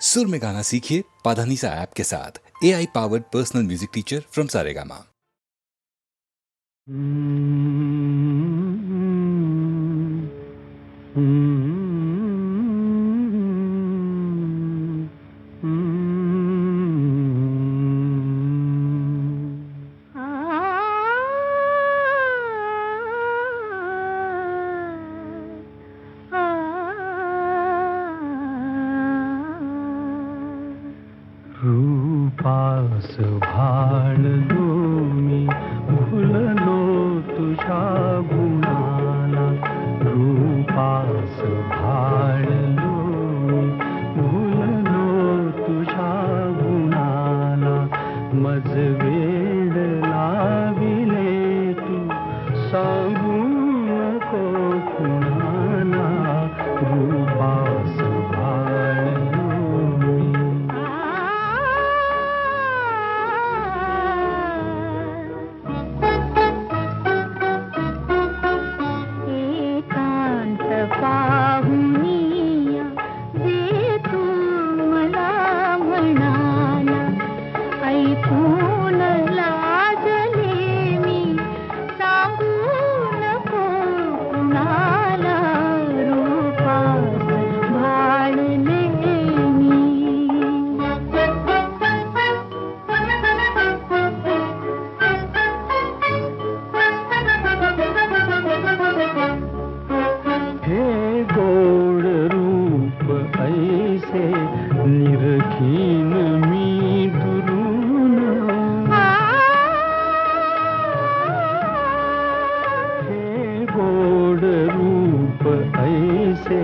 सुर में गाना सीखिए पाधानीसा ऐप के साथ। AI powered personal music teacher from Saregama. रूपास भाळलो मी भुललो तुझ्या गुणाला, रूपास भाळलो मी भुललो तुझ्या गुणाला, मज वेड लाविले तू सांगू नको कुणाला, रूपास भाळलो मी. पाहुनिया जे तू मला म्हणाला, ऐकून लाजले मी सांगू नको कुणाला, रूपास भाळले मी. हे गोड रूप ऐसे निरखीन मी दुरून, हे गोड रूप ऐसे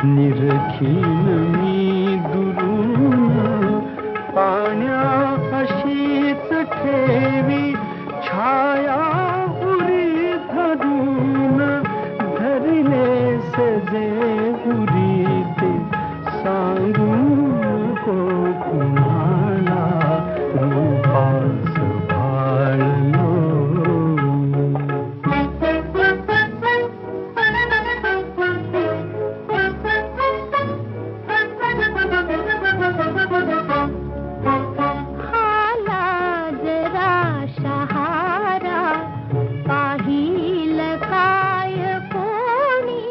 निरखीन मी दुरून, पाण्या अशीच ठेवी छाया उरी धरून, धरले सजे उरी ते सांगू नको कुणाला, रूपास भाळलो. हाला जरा शहारा पाहिल काय कोणी,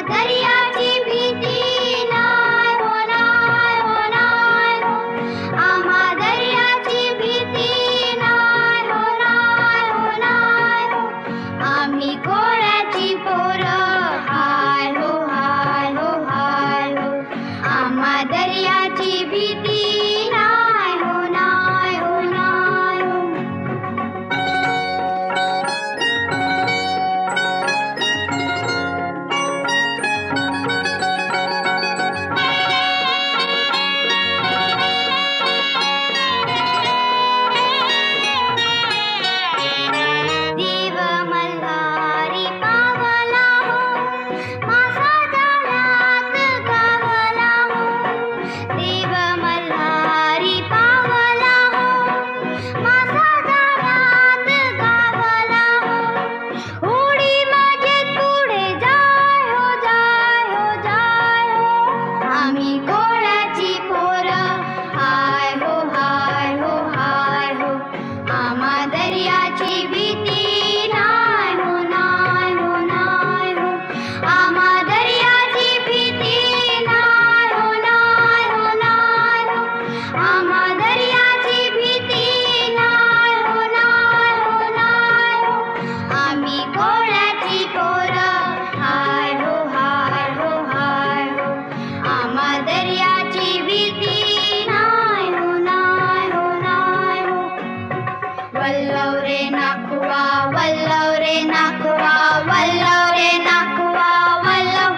दर्याची भीती नाय हो नाय हो नाय हो आम्हा दर्याची भीती नाय हो नाय हो नाय हो आम्ही कोळ्याची पोरं हाय हो हाय हो हाय हो आम्हा दर्याची भीती नाय हो नाय हो नाय हो देव मल्हारी पावला हो मासा जाळ्यात गावला हो देव मल्हारी पावला हो मासा जाळ्यात गावला हो उडी माझ्यात पुढे जाय हो जाय हो जाय हो आम्ही कोळ्याची पोरं हाय हो हाय हो हाय हो आम्हा दर्याची भीती नाय हो नाय हो नाय हो आम्हा दर्याची भीती नाय हो नाय हो नाय हो आम्हा दर्याची भीती नाय हो नाय हो नाय हो आम्ही कोळ्याची पोरं हाय हो हाय हो हाय हो आम्हा दर्याची भीती नाय हो नाय हो नाय हो वल्लव रे नाकुआ वल्लव रे नाकुआ वल्लव रे नाकुआ वल्लव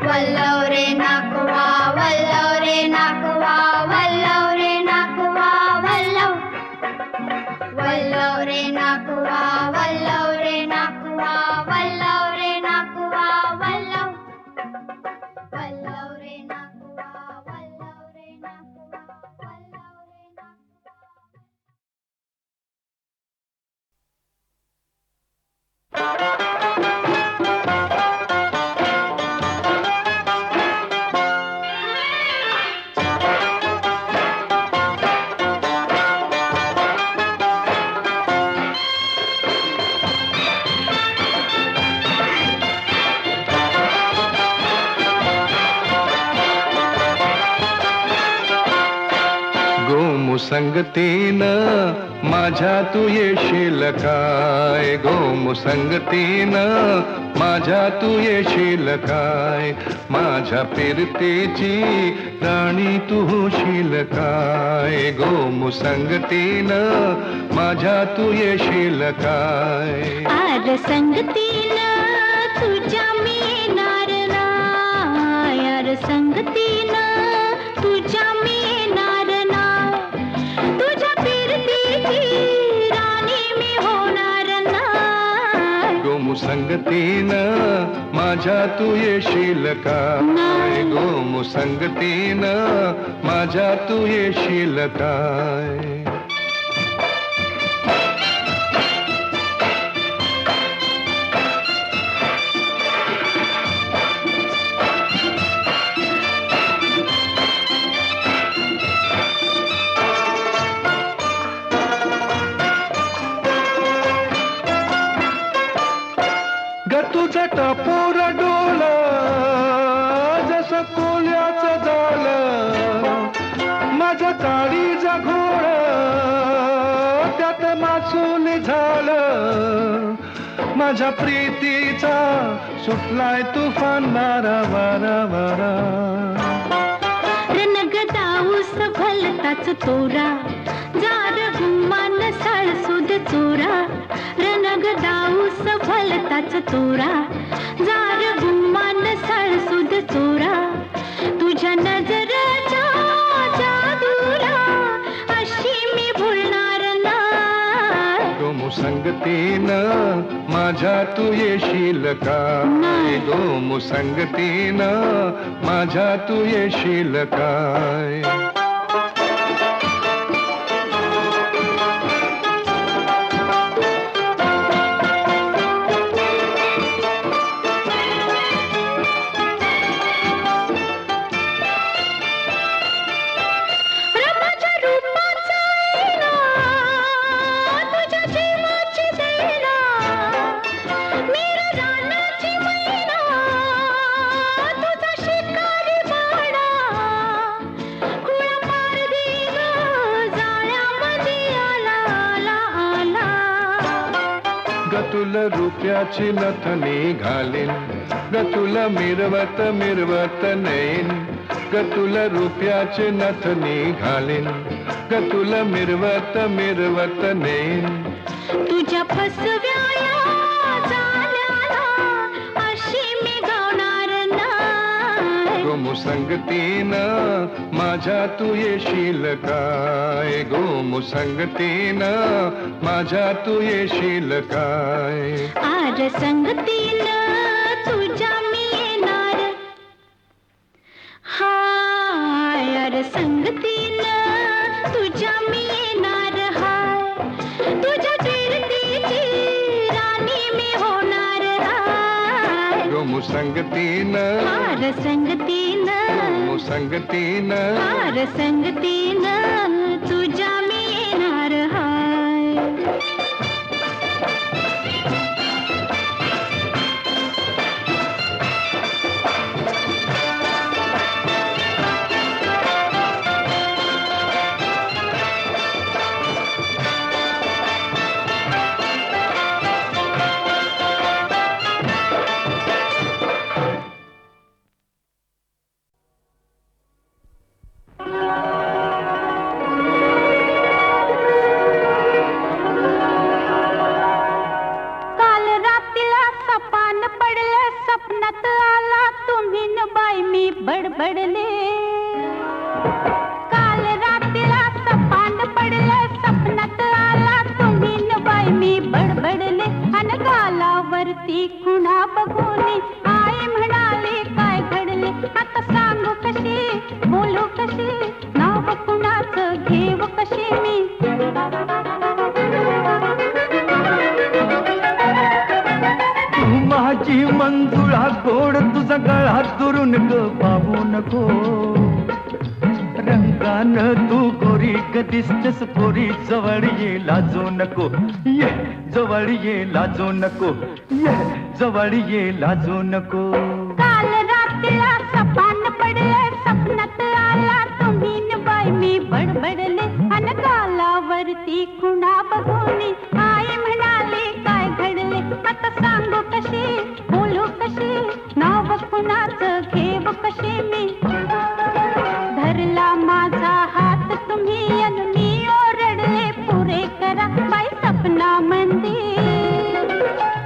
वल्लव रे नाकुआ वल्लव रे नाकुआ वल्लव रे नाकुआ वल्लव वल्लव रे नाकुआ वल्लव रे नाकुआ वल्लव रे नाकुआ वल्लव वल्लव रे नाकुआ वल्लव रे नाकुआ वल्लव रे नाकुआ गोमुसंगतीनं माझ्या तू येशील काय गोमुसंगतीनं माझ्या तू येशील काय माझ्या फिरतेची राणी तू होशील काय गोमुसंगतीनं माझ्या तू येशील काय आर संगतीनं तुझ्या मी येणार नाय आर संगतीनं तुझ्या मी येणार नाय तुझ्या फिरतीची राणी मी होणार नाय गोमुसंगतीनं माझ्या तू येशील काय गोमुसंगतीनं माझ्या तू येशील काय ग तुझं टपोर डोलं जसं कोल्याचं झालं माझ्या काळीचा घोळ त्यात मासून झालं माझ्या प्रीतीचा सुटलाय तुफान वारा वारा वारा रणगदाऊस भलताच तोरा जार गुमान साळसुद चोरा रणगदाऊस भलताच तोरा जार गुमान साळसुद चोरा तुझ्या नजरेच्या जादूला अशी मी भुलणार नाय गोमुसंगतीनं माझ्या तू येशील काय गोमुसंगतीनं माझ्या तू येशील काय रुपयाची नथनी घालीन ग तुला मिरवत मिरवत नेईन ग तुला रुपयाची नथनी घालीन ग तुला मिरवत मिरवत नेईन तुझ्या फसव्या जाल्याला अशी मी गावणार नाही गोमुसंगतीनं माझ्या तू येशील काय गोमुसंगतीनं माझ्या तू येशील काय आर संगतीनं तुझ्या मी येणार हाय आर संगतीनं तुझ्या मी येणार हाय तुझ्या कीर्तीची राणी मी होणार हाय गोमुसंगतीनं आर संगतीनं गोमुसंगतीनं आर संगतीनं तुझ्या मी येणार हाय काल रात्रीला सपान पडलं सपनात आला तुम्ही न बाई मी बडबडले काल रात्रीला सपान पडलं सपनात आला तुम्ही न बाई मी बडबडले अन गालावरती खुणा बघून आई म्हणाले काय घडले आता सांगू कशी बोलू कशी नाव कुणाचं घेऊ कशी मी माझी मंजुळा गोड तुझा गळा दुरून ग पाहू नको रंगान तू गोरी ग दिसतेस पोरी जवळ ये लाजू नको ये जवळ ये लाजू नको ये जवळ ये लाजू नको काल रात्रीला सपान पडलं सपनात आला तुम्ही न बाई मी बडबडले अन गालावरती खुणा बघून आई म्हणाले काय घडले आता सांगू कशी बोलू कशी नाव कुणाचं घेऊ कशी मी धरला माझा हात तुम्ही अन मी ओरडले पुरे करा बाई सपना मंदिर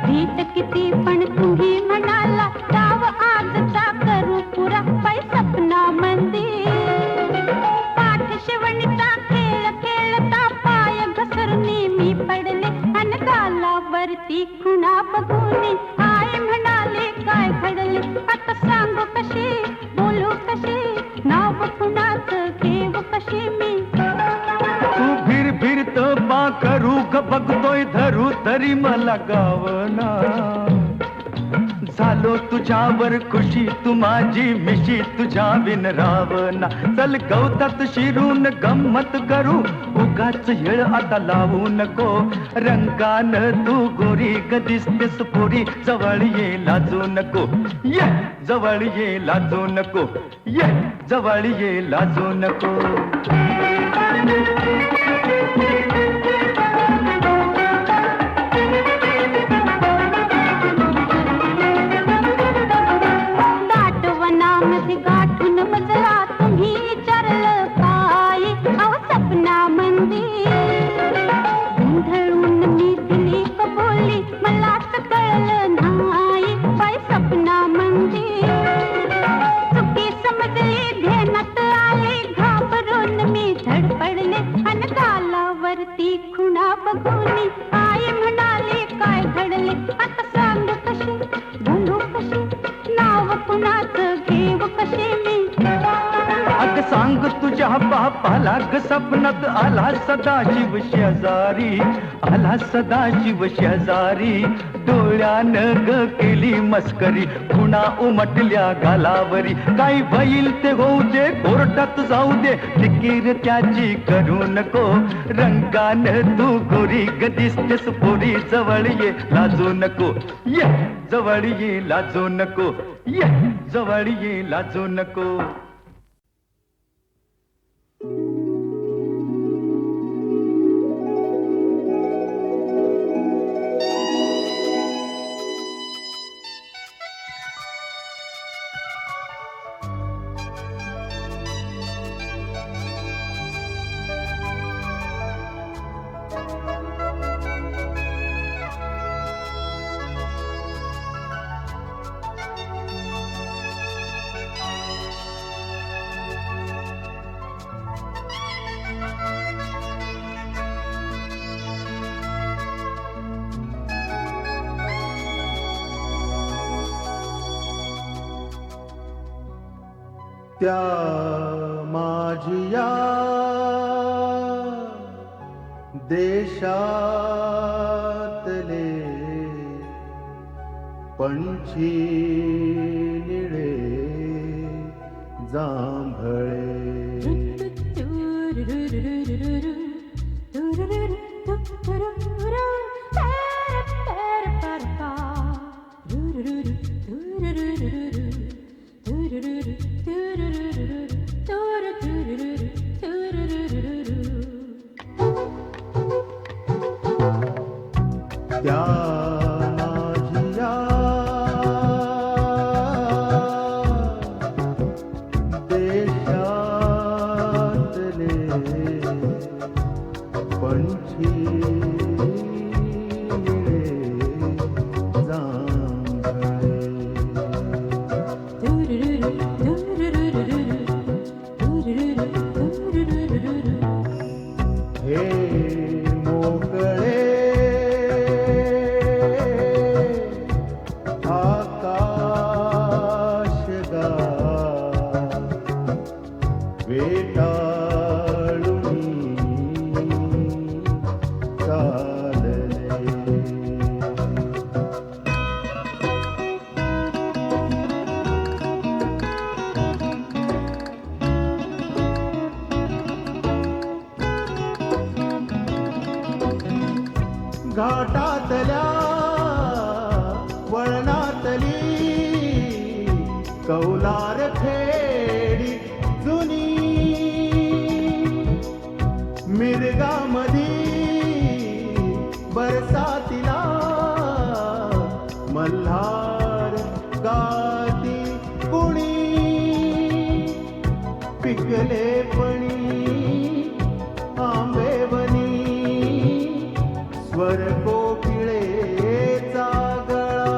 भीत किती पण तुम्ही म्हणाला डाव आजचा करू पुरा बाई सपना मंदिर पाठ शिवणीचा खेळ खेळता पाय घसरणी मी पडले अन गालावरती खुणा बघून आई म्हणाले काय घडले आता सांगू कशी बोलू कशी नाव कुणाचं घेऊ कशी मी तू फिर फिरत बा करू ग बघतोय धरू तरी मला गावना झालो तुझ्यावर खुशी तू माझी मिशी तुझ्या बिन रावना चल गवतात शिरून गंमत करू उगाच येळ आता लावू नको रंगान तू गोरी ग दिसतेस पोरी जवळ ये लाजू नको ये जवळ ये लाजू नको ये जवळ ये लाजू नको दाटवनामध्ये गाठून मजला तुम्ही विचारलं काय अहो सपना मंदिर गोंधळून मी दिली कबोली मलाच कळलं नाही बाई सपना मंदिर चुकी समजली ध्यानात आले घाबरून मी धडपडले अन गालावरती खुणा बघून आई म्हणाले काय घडले आता सांग कशी बोलू कशी नाव कुणाचं घेऊ कशी मी अग सांग तुझ्या बापाला ग सपनात आला सदाशिव शेजारी आला सदाशिव शेजारी डोळ्यानं ग केली मस्करी खुणा उमटल्या गालावरी काही भईल ते होऊ दे कोर्टात जाऊ दे फिकीर त्याची करू नको रंगान तू गोरी ग दिसतेस पोरी जवळ ये लाजू नको ये जवळ ये लाजू नको ये जवळ ये लाजू नको त्या माझिया देशातले पंछी निळे जांभळे त्या माझिया देशातले पंछी हे मोकळे आकाशगा वेटाळुनी चालले घाटातल्या वळणातली कौलार खेडी जुनी मिरगामधी बरसातीला मल्हार गाती कुणी पिकले पणी आंबेवनी स्वर कोकिळेचा गळा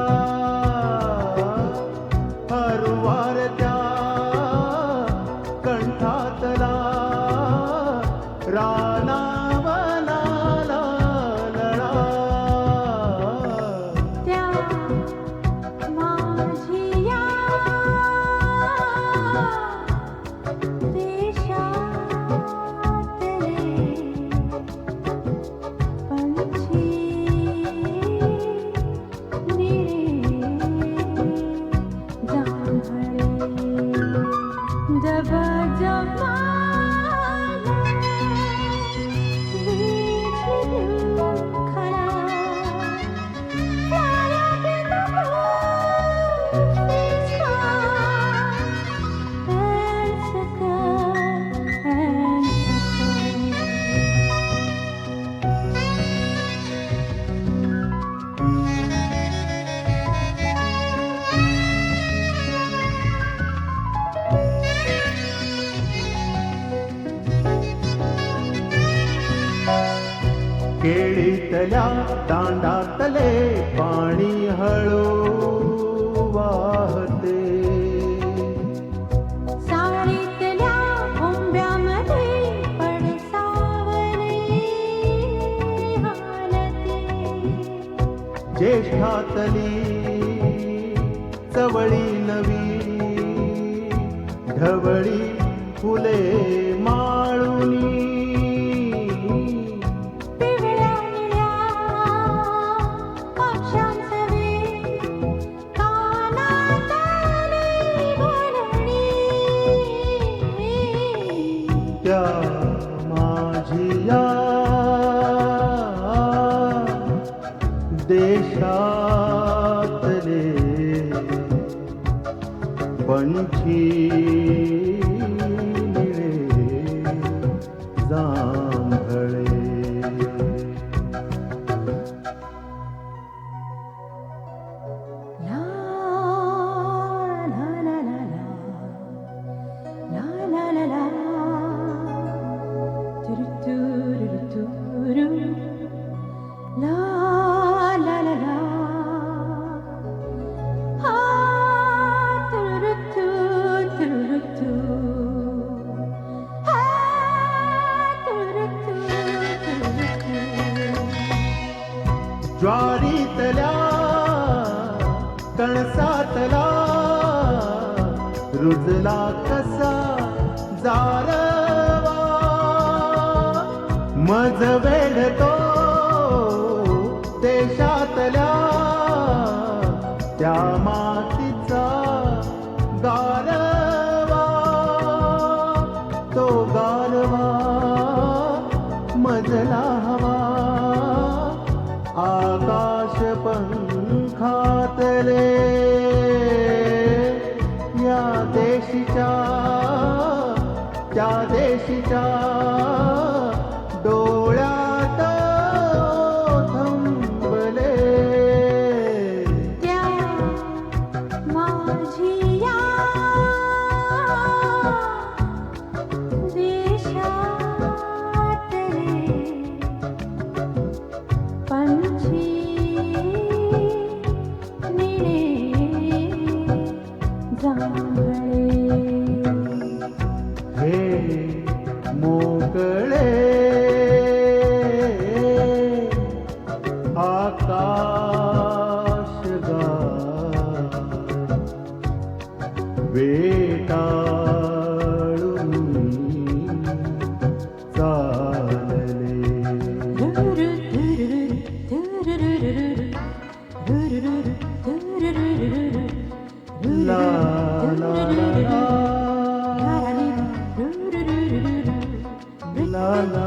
हरवार त्या कंठातला रानावनाला लळा त्या माझिया देशातले पंछी निळे जांभळे जब केळीतल्या दांडातले पाणी हळू वाहते सारीतल्या ओंब्यामध्ये पडसावले हालते ज्येष्ठातली चवळी नवी ढवळी फुले माळुनी पिवळ्या निळ्या पक्ष्यांचे कानातली बोलणी त्या माझिया देशातले पंछी निळे जांभळे ला ला ला ला ला ला ला ला तुरु तुरु तुरु ला ला ला ला हा तुरु तुरु तुरु हा तुरु तुरु ज्वारीतल्या कणसातला रुजला कसा जारवा मज वेढतो देशातल्या त्या मातीचा गारवा तो गारवा मजला हवा आकाश पंखातले या देशीच्या त्या देशीच्या डोळ्यात थंबले त्या माझिया देशातले पंछी निळे जांभळे हे मोकळे आकाशगार वेटाळून चालले ला ला ला ला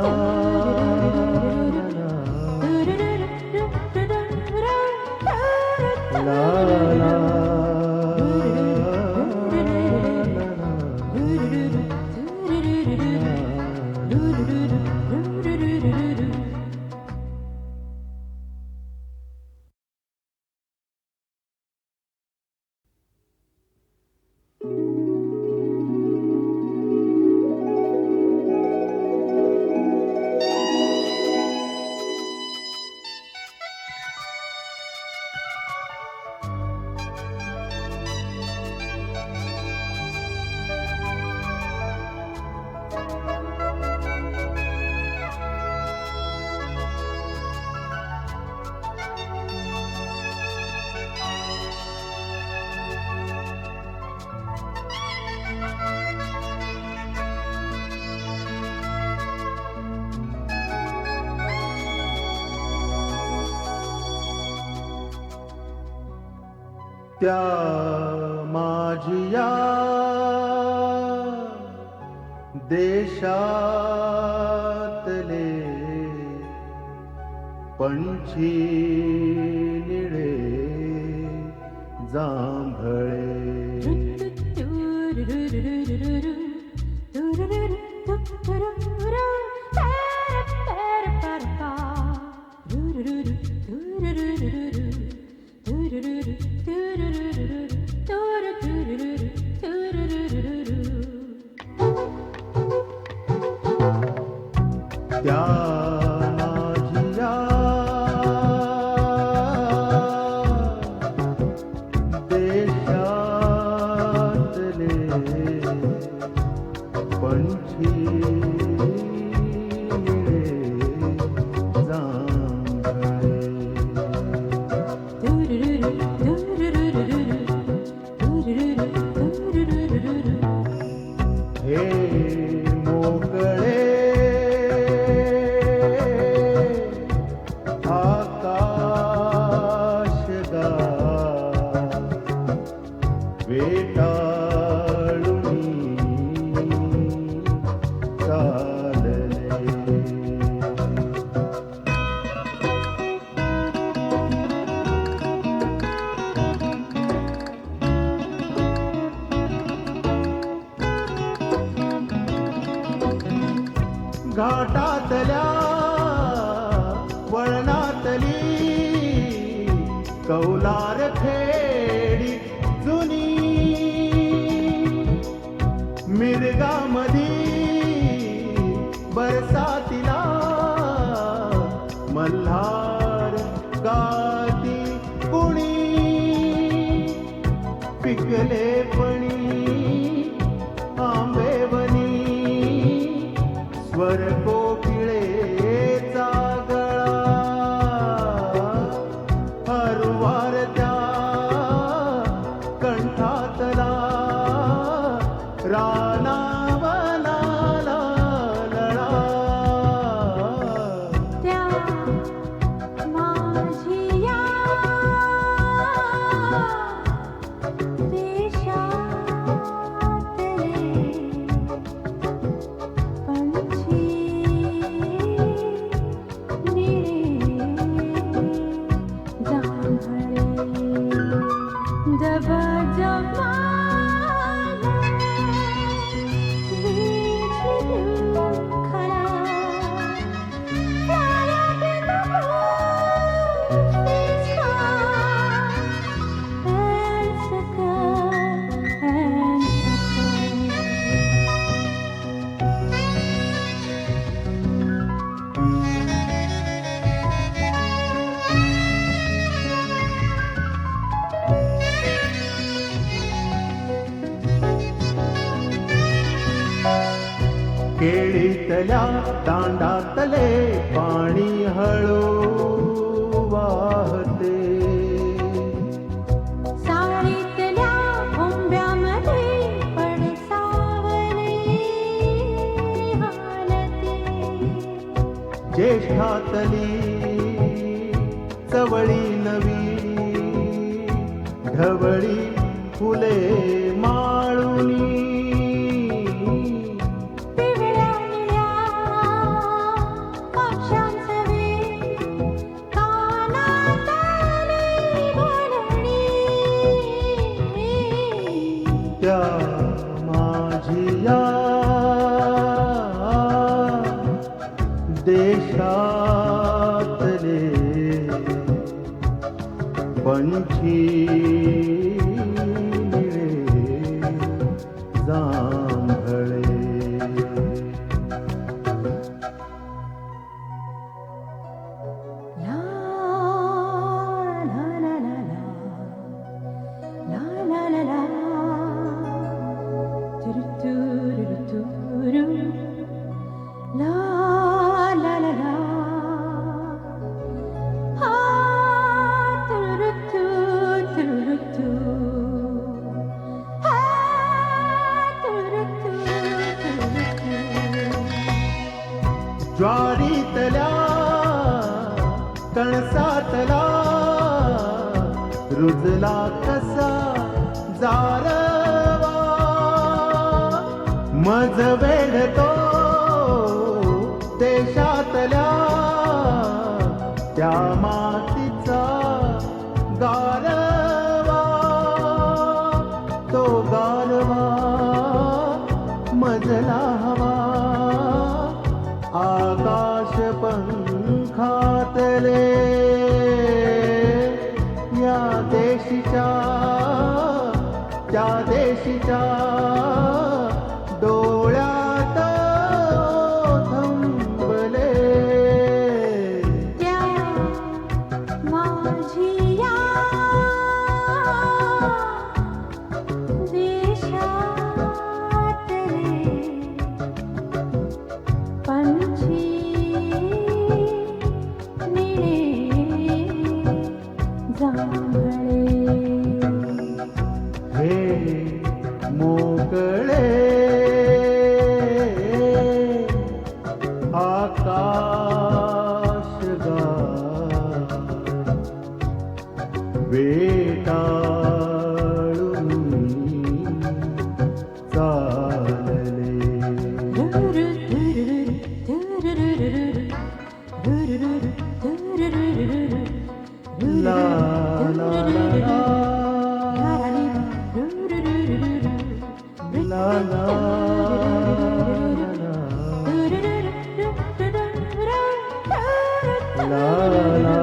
त्या माझिया देशातले पंछी निळे जांभळे त्या माझिया देशातले पंछी हे मोकळे आकाशगार वेटाळून चालले घाटातल्या वळणातली कौलार खेडी जुनी मिरगामधी बरसातीला मल्हार गाती कुणी पिकले पणी आंबेवनी स्वर कोकिळेचा गळा हरवार त्या कंठातला रानावनाला लळा त्या माझिया देशातले पंछी निळे जांभळे जब जब केळीतल्या दांडातले पाणी हळू वाहते साळीतल्या कोंब्यामध्ये पडसावले हालते ज्येष्ठातली चवळी नवी ढवळी फुले माळुनी पिवळ्या निळ्या पक्ष्यांचे कानातली बोलणी त्या माझिया देशातले पंछी निळे जांभळे ला ला ला ला ला ला ला ला तुरु तुरु तुरु ला ला ला ला हा तुरु तुरु तु हा तुरु तुरु तु ज्वारीतल्या कणसातला रुजला कसा जारवा मज वेढतो देशातल्या त्या मातीचा गारवा तो गारवा मजला हवा आकाश पंखातले या देशीच्या त्या देशीच्या डोळ्यात थंबले त्या माझिया देशातले पंछी निळे जांभळे हे मोकळे आकाशगार वेटाळून चालले ला ला ला ला ला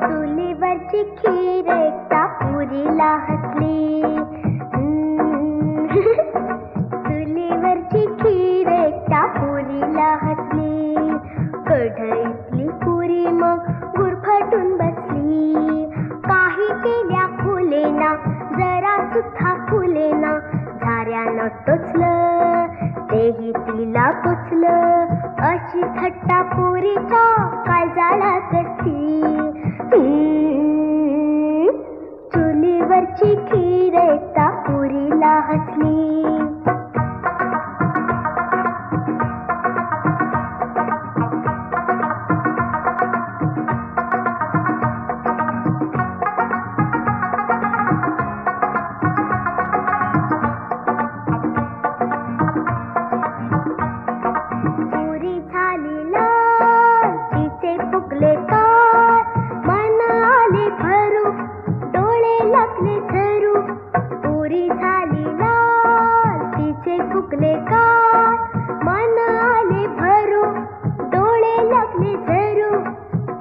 चुलीवरची खीर एकदा पुरीला हसली चुलीवरची खीर एकदा पुरीला हसली तिला पुसलं अशी थट्टा पोरीच्या काळजाला कसली. चुलीवरची खीर एकदा पुरीला हसली. पुरी झाली लाल, तिचे फुगले काळ, मन आले भरू, डोळे लागले झरू. पुरी झाली लाल, तिचे फुगले काळ, मन आले भरू, डोळे लागले झरू.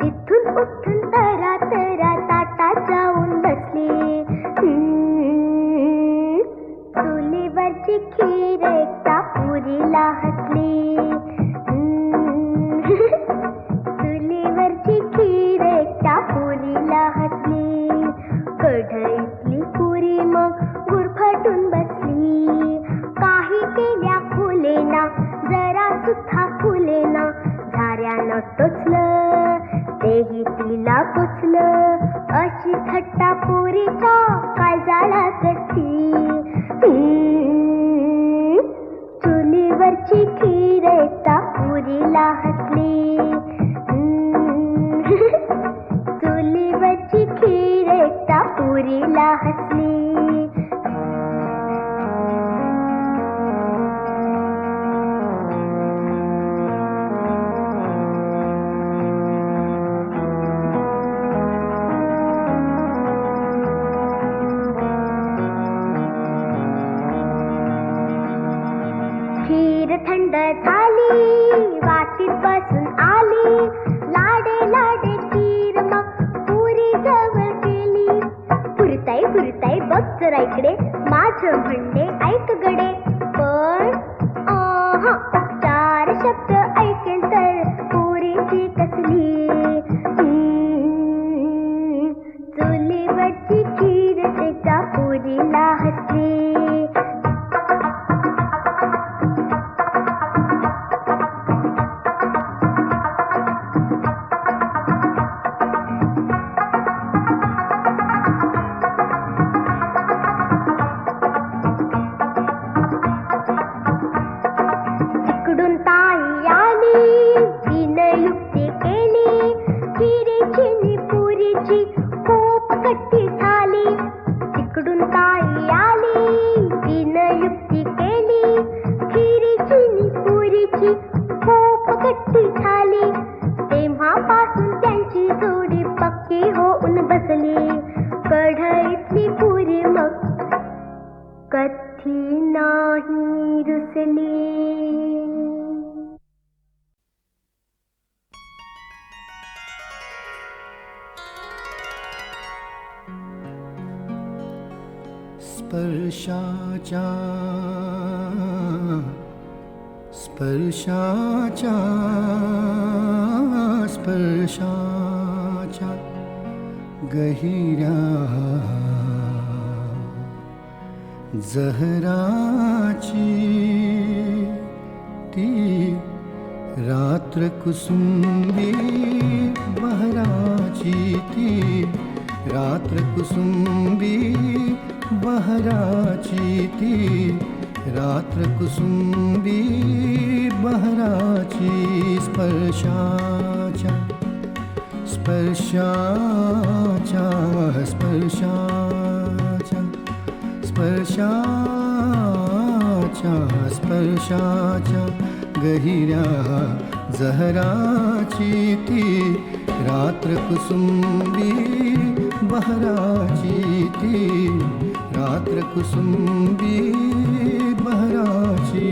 तिथून उठून तरा तरा ताटात जाऊन बसली. चुलीवरची खीर एकदा पुरीला हसली. चुलीवरची खीर एकदा पुरीला हसली. कढईतली पुरी मग गुरफटून बसली. काही केल्या फुलेना, जरा सुद्धा फुलेना. झाऱ्यानं टोचलं तेही तिला पुसलं अशी थट्टा पुरीच्या काळजाला कसली. चुलीवरची खीर एकदा पुरीला हसली. चुलीवरची खीर एकदा पुरीला हसली. खीर थंड झाली, वाटीत बसून आली. लाडे लाडे खीर मग पुरी जवळ गेली. पुरताई पुरताई बघ जरा इकडे, माझं म्हणणे ऐक गडे. पण चार शब्द ऐकेल तर पुरीची कसली. चुलीवरची खीर एकदा पुरीला हसली. तिकडून ताई आली, तिनं युक्ती केली. खिरीची पुरीची खूप कट्टी झाली. तिकडून ताई आली, तिनं युक्ती केली. खिरीची पुरीची खूप कट्टी झाली. तेव्हापासून त्यांची जोडी पक्की होऊन बसली. कढईतली पुरी मग कधी नाही रुसली. स्पर्शाच्या स्पर्शाच्या स्पर्शाच्या गहिऱ्या जहराची ती रात्र कुसुंबी बहराची. ती रात्र कुसुंबी बहराची. ती रात्र कुसुंबी बहराची. स्पर्शाच्या स्पर्शाच्या स्पर्शाच्या स्पर्शाच्या स्पर्शाच्या गहिऱ्या जहराची. ती रात्र कुसुंबी बहराची. ती रात्र कुसुंबी बहराची.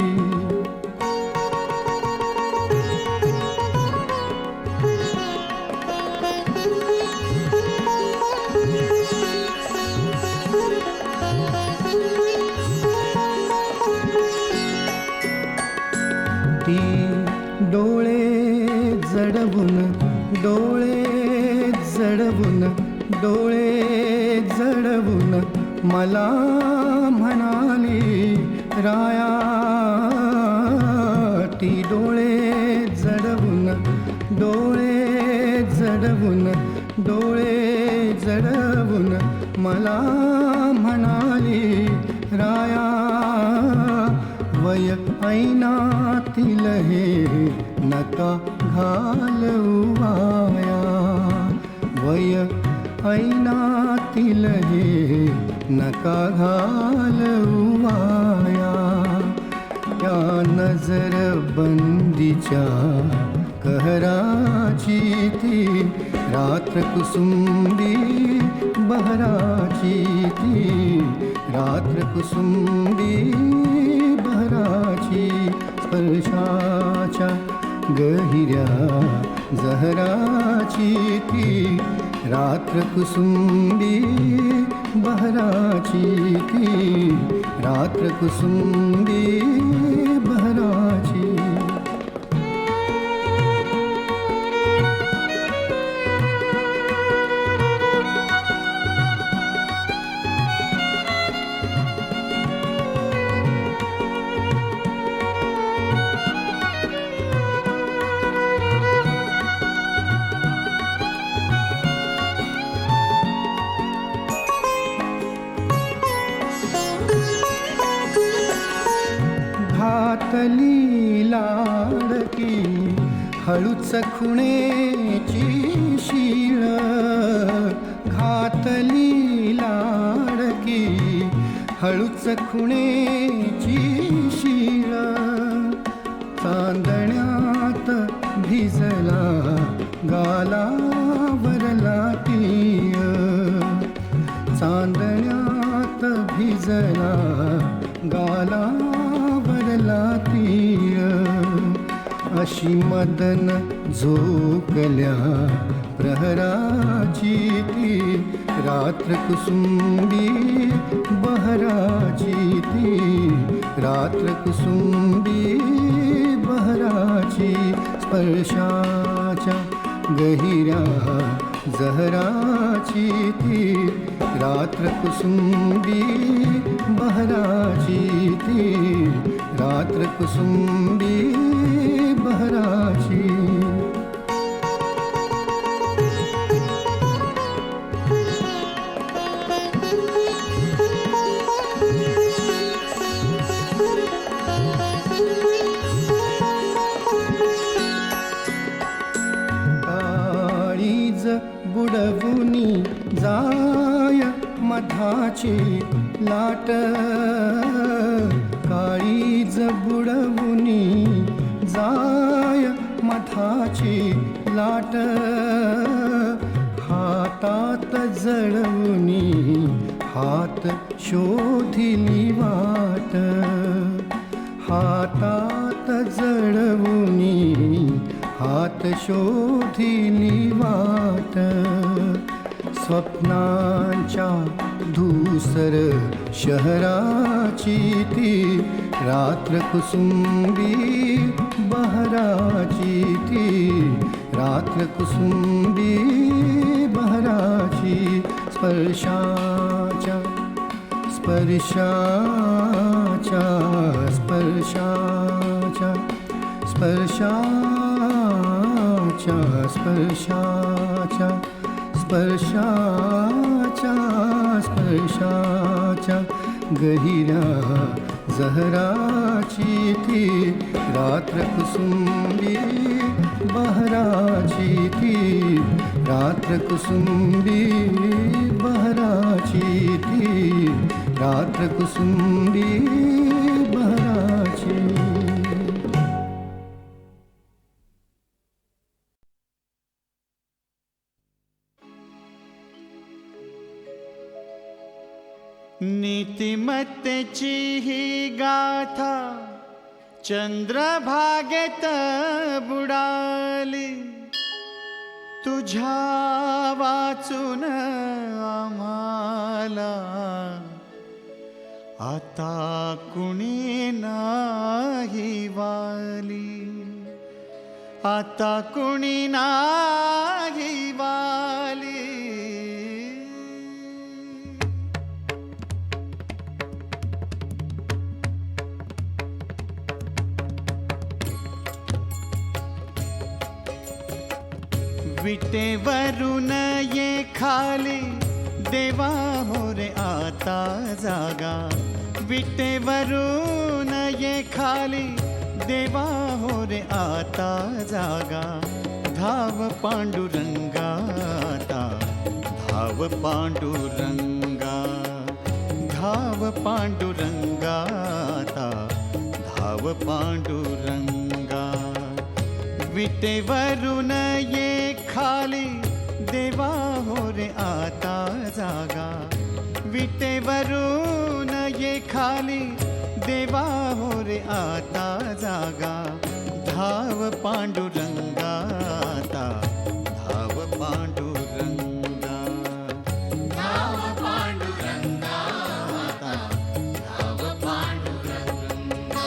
ती डोळे जडवून डोळे जडवून डोळे जडवून मला म्हणाली राया ती डोळे जडवून डोळे जडवून डोळे जडवून मला म्हणाली राया वय ऐनातील हे नका घालू वाया वय ऐनातील हे नका घालू वाया या नजर बंदीच्या कहराची ती रात्र कुसुंबी बहराची ती रात्र कुसुंबी बहराची स्पर्शाच्या गहिऱ्या जहराची ती रात्र कुसुंबी बहराची ती रात्र कुसुंबी बहराची घातली लाडकी हळूच खुणेची शीळ घातली लाडकी हळूच खुणेची शीळ चांदण्यात भिजला गालावरला तीळ चांदण्यात भिजला गालावरला तीळ अशी मदन झोकल्या प्रहराची ती रात्र कुसुंबी बहराची ती रात्र कुसुंबी बहराची स्पर्शाच्या गहिऱ्या जहराची ती रात्र कुसुंबी बहराची ती रात्र कुसुंबी बहराची काळीज बुडवुनी जाय मधाची लाट काळीज बुडवुनी जाय मधाची लाट हातात जळवुनी हात शोधिली वाट हातात जळवुनी हात शोधिली वाट स्वप्नांच्या धूसर शहराची ती रात्र कुसुंबी बहराची ती रात्र कुसुंबी बहराची स्पर्शाच्या स्पर्शाच्या स्पर्शाच्या स्पर्शाच्या स्पर्शाच्या स्पर्शाच्या स्पर्शाच्या गहिऱ्या जहराची ती रात्र कुसुंबी बहराची ती रात्र कुसुंबी बहराची ती रात्र कुसुंबी बहराची नीतिमत्तेची ही गाथा चंद्रभागेत बुडाली तुझ्या वाचून आम्हाला आता कुणी नाही वाली आता कुणी नाही वाली विटेवरून ये खाली देवा हो रे आता जागा विटेवरून ये खाली देवा हो रे आता जागा धाव पांडुरंगाता धाव पांडुरंगा धाव पांडुरंगाता धाव पांडुरंगा विटेवरून ये खाली देवा हो रे आता जागा विटेवरून ये खाली देवा हो रे आता जागा धाव पांडुरंगाता धाव पांडुरंगा धाव पांडुरंगाता धाव पांडुरंगा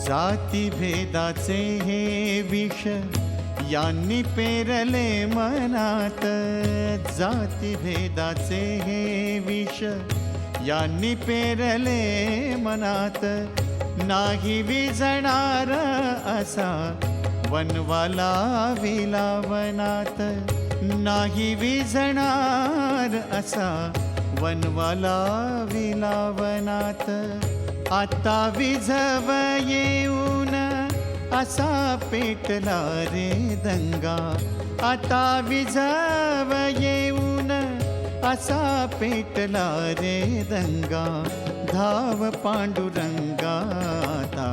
जाती भेदाचे हे विष यांनी पेरले मनात जाती भेदाचे हे विष यांनी पेरले मनात नाही विजणार असा वनवाला विलावनात नाही विजणार असा वनवाला विलावनात आता विझव येऊन असा पेटला रे दंगा आता विझव येऊन असा पेटला रे दंगा धाव पांडुरंगाता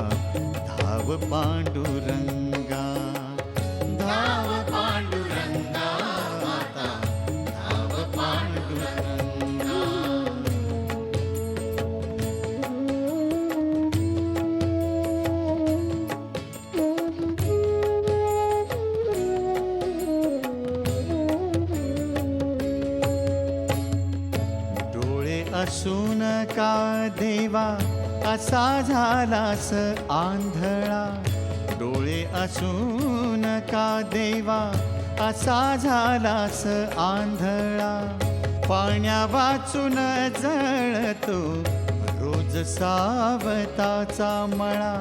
धाव पांडुरंगा धाव पांडुरंगाता धाव पांडुरंगा असून का देवा असा झालास आंधळा डोळे असून का देवा असा झालास आंधळा पाण्या वाचून जळतो रोज सावताचा मळा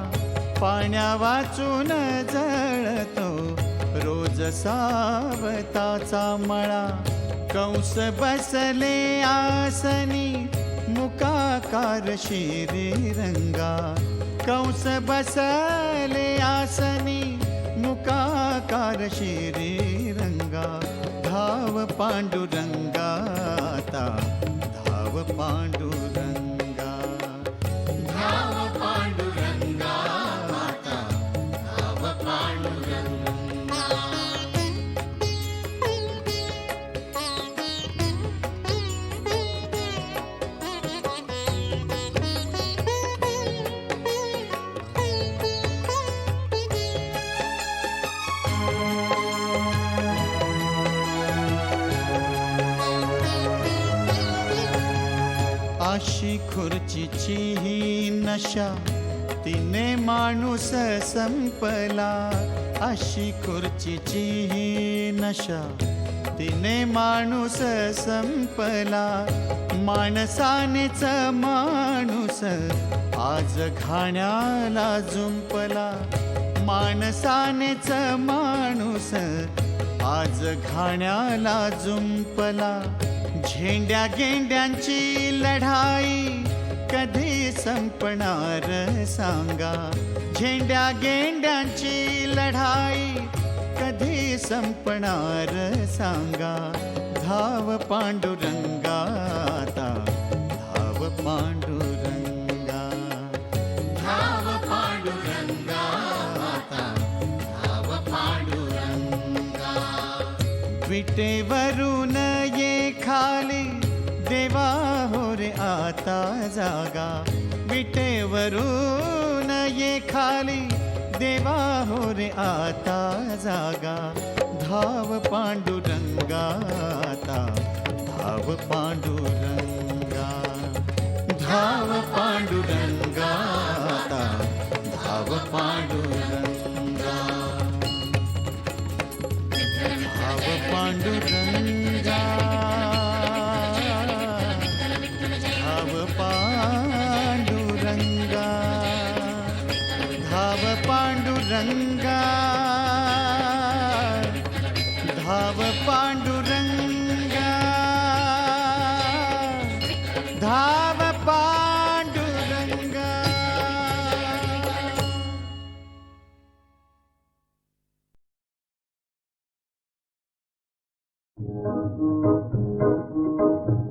पाण्या वाचून जळतो रोज सावताचा मळा कंस बसले आसनी मुकाकार श्रीरंगा कंस बसले आसनी मुकाकार श्रीरंगा धाव पांडुरंगाता धाव पांडुरंगा धाव पांडुरंगाता धाव पांडुरंगा अशी खुर्चीची ही नशा तिने माणूस संपला अशी खुर्चीची ही नशा तिने माणूस संपला माणसानेच माणूस आज घाण्याला जुंपला माणसानेच माणूस आज घाण्याला जुंपला झेंड्या गेंड्यांची लढाई कधी संपणार सांगा झेंड्या गेंड्यांची लढाई कधी संपणार सांगा धाव पांडुरंगाता धाव पांडुरंगा धाव पांडुरंगाता धाव पांडुरंगा विटेवरून ये खाली देवा हो रे आता जागा विटेवरून ये खाली देवा हो रे आता जागा धाव पांडुरंगाता धाव पांडुरंगा धाव पांडुरंगाता पांडुरंगा धाव पांडुरंगा धाव पांडुरंगा.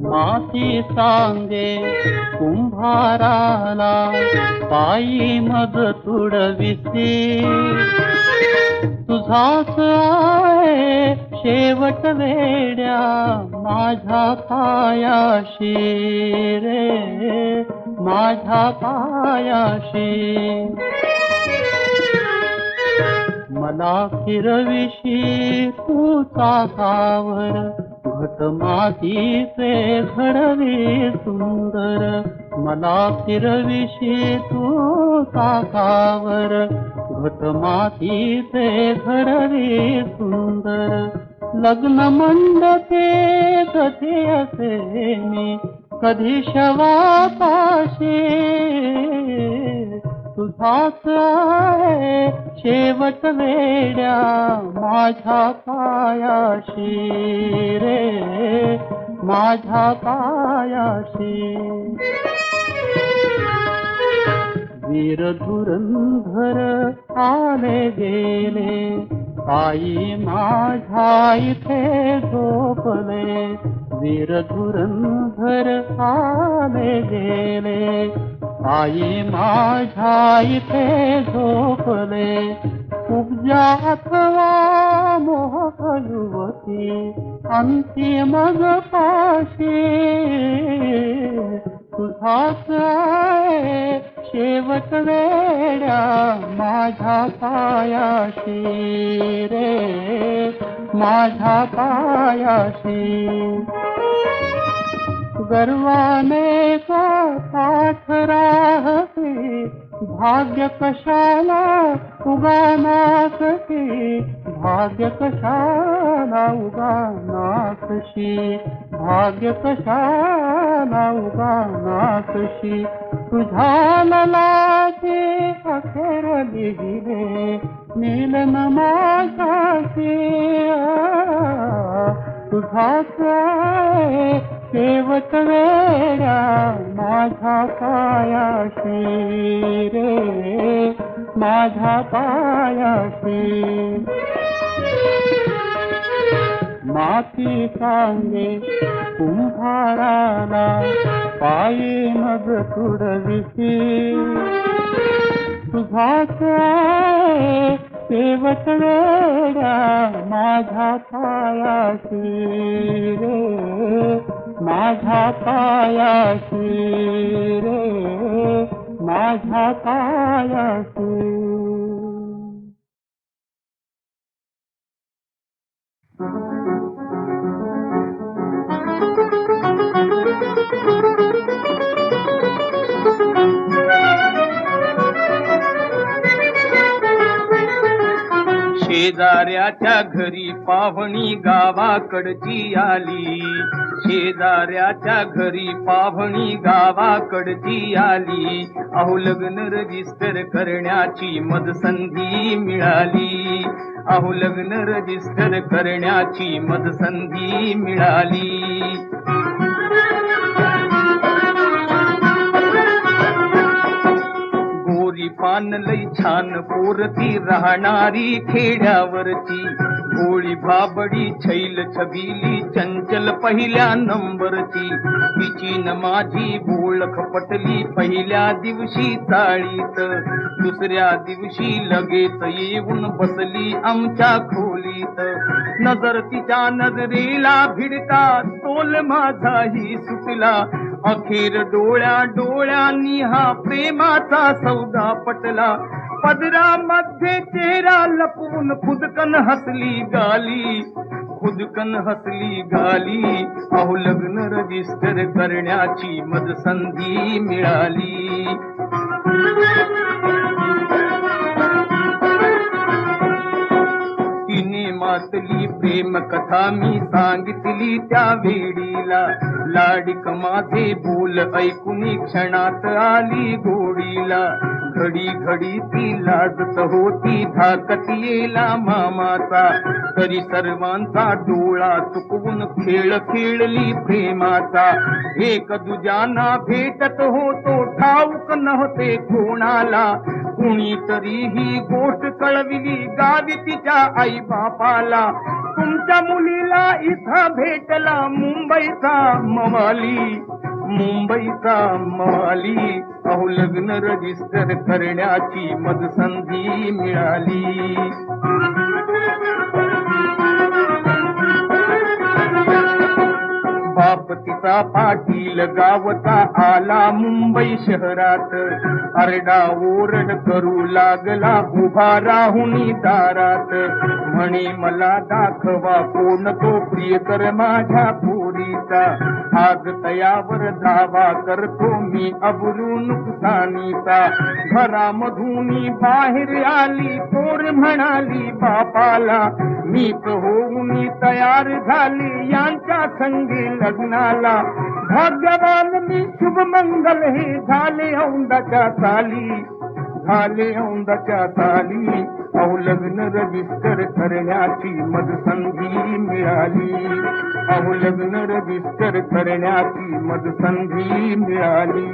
माती सांगे कुंभाराला पायी मग तुडविसी तुझाच आहे शेवट वेड्या माझ्या पायाशी रे माझ्या पायाशी. मला फिरविशी तू चाकावर घट मातीचे घडवे सुंदर. मला फिरविशी तू चाकावर घट मातीचे घडवे सुंदर. लग्न मंडपे कधी असे मी कधी शवापाशी तुझाच आहे शेवट वेड्या माझ्या पायाशी रे माझ्या पायाशी. वीर धुरंधर आले गेले पायी माझ्या इथे झोपले. वीर धुरंधर आले गेले पायी माझ्या इथे झोपले. उपजा अथवा मोहक युवती अंती मग पाशी तुझाच आहे शेवट वेड्या माझ्या पायाशी रे माझ्या पायाशी. गर्वाने का पाठ राहते भाग्य कशाला उगानाकशी भाग्य कशाला उगानाकशी भाग्य कशाला उगानाकशी. तुझ्या ललाटे अखेर लिहिले नीलन माझ्याशी तुझाच आहे शेवट वेड्या माझ्या पायाशी रे माझ्या पायाशी. माती सांगे कुंभाराला पायी मग तुडविसी तुझाच आहे शेवट वेड्या माझ्या पायाशी रे माझ्या पायाशी रे माझ्या पायाशी. शेजाऱ्याच्या घरी पाहुणी गावाकडची आली. शेजाऱ्याच्या घरी पाहुणी गावाकडची आली. अहो लग्न रजिस्टर करण्याची मद संधी मिळाली. अहो लग्न रजिस्टर करण्याची मद संधी मिळाली. गोरी पान लई छान पोरती राहणारी खेड्यावरची. भोळी भाबडी छैल छबिली चंचल पहिल्या नंबरची. तिची न माझी ओळख पटली पहिल्या दिवशी चाळीत. दुसऱ्या दिवशी लगेच येऊन बसली आमच्या खोलीत. नजर तिच्या नजरेला भिडता तोल माझाही सुटला. अखेर डोळ्या डोळ्यांनी हा प्रेमाचा सौदा पटला. पदरामध्ये चेहरा लपवून खुदकन हसली गाली. खुदकन हसली गाली. अहो लग्न रजिस्टर करण्याची मद संधी मिळाली. तिने मातली प्रेम कथा मी सांगितली त्या वेडीला. लाडिक माझे बोल ऐकून क्षणात आली गोडीला. घडी घडी ती लाजत होती धाकत येला मामाचा, तरी सर्वांचा डोळा चुकवून खेळ खेळली प्रेमाचा. एक दुजाना भेटत होतो ठाऊक नव्हते कोणाला, कुणीतरी ही गोष्ट कळविली गावी तिच्या आई बापाला. तुमच्या मुलीला इथं भेटला मुंबईचा मवाली, मुंबईचा मवाली. अहो लग्न रजिस्टर करण्याची मज संधी मिळाली. बाप तिचा पाटील गावचा आला मुंबई शहरात, आरडा ओरड करू लागला उभा राहुनी दारात. म्हणे मला दाखवा कोण तो प्रियकर माझ्या पोरीचा, आज तयावर दावा करतो मी अबरू नुकसानीचा. घरामधून बाहेर आली पोर म्हणाली बापाला, मीच होऊन तयार झाली यांच्या संगी लग्नाला. भाग्यवान मी शुभमंगल हे झाले औंदाच्या साली, झाले औंदाच्या साली. अहो लग्न रजिस्टर करण्याची मज संधी मिळाली, अहो लग्न रजिस्टर करण्याची मज संधी मिळाली.